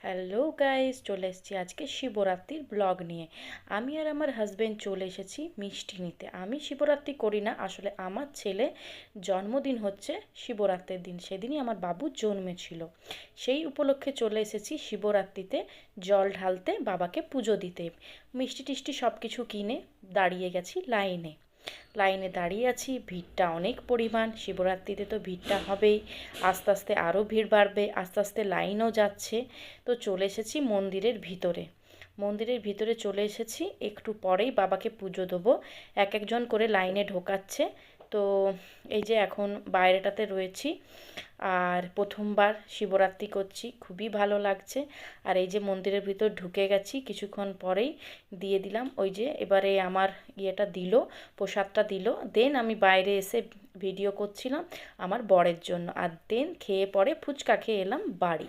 Hello guys, চলে এসেছি আজকে শিবরাত্রির ব্লগ নিয়ে। আমি আর আমার হাজবেন্ড চলে এসেছি মিষ্টি নিতে। আমি শিবরাত্রি করি না, আসলে আমার ছেলে জন্মদিন হচ্ছে শিবরাত্রির দিন, সেদিনই আমার বাবু জন্মেছিল। সেই উপলক্ষে চলে এসেছি শিবরাত্রিতে জল ঢালতে, বাবাকে পুজো দিতে। মিষ্টি টিষ্টি সব কিছু কিনে দাঁড়িয়ে গেছি লাইনে। লাইনে দাঁড়িয়ে আছি, ভিড়টা অনেক পরিমাণ, শিবরাত্রিতে তো ভিড়টা হবেই। আস্তে আস্তে আরও ভিড় বাড়বে, আস্তে আস্তে লাইনও যাচ্ছে। তো চলে এসেছি মন্দিরের ভিতরে। মন্দিরের ভিতরে চলে এসেছি, একটু পরেই বাবাকে পুজো দেবো। এক একজন করে লাইনে ঢোকাচ্ছে। তো এই যে এখন বাইরেটাতে রয়েছি, আর প্রথমবার শিবরাত্রি করছি, খুবই ভালো লাগছে। আর এই যে মন্দিরের ভিতর ঢুকে গেছি, কিছুক্ষণ পরেই দিয়ে দিলাম, ওই যে এবারে আমার ইয়েটা দিল, প্রসাদটা দিল। দেন আমি বাইরে এসে ভিডিও করছিলাম আমার বরের জন্য, আর দেন খেয়ে পরে ফুচকা খেয়ে এলাম বাড়ি।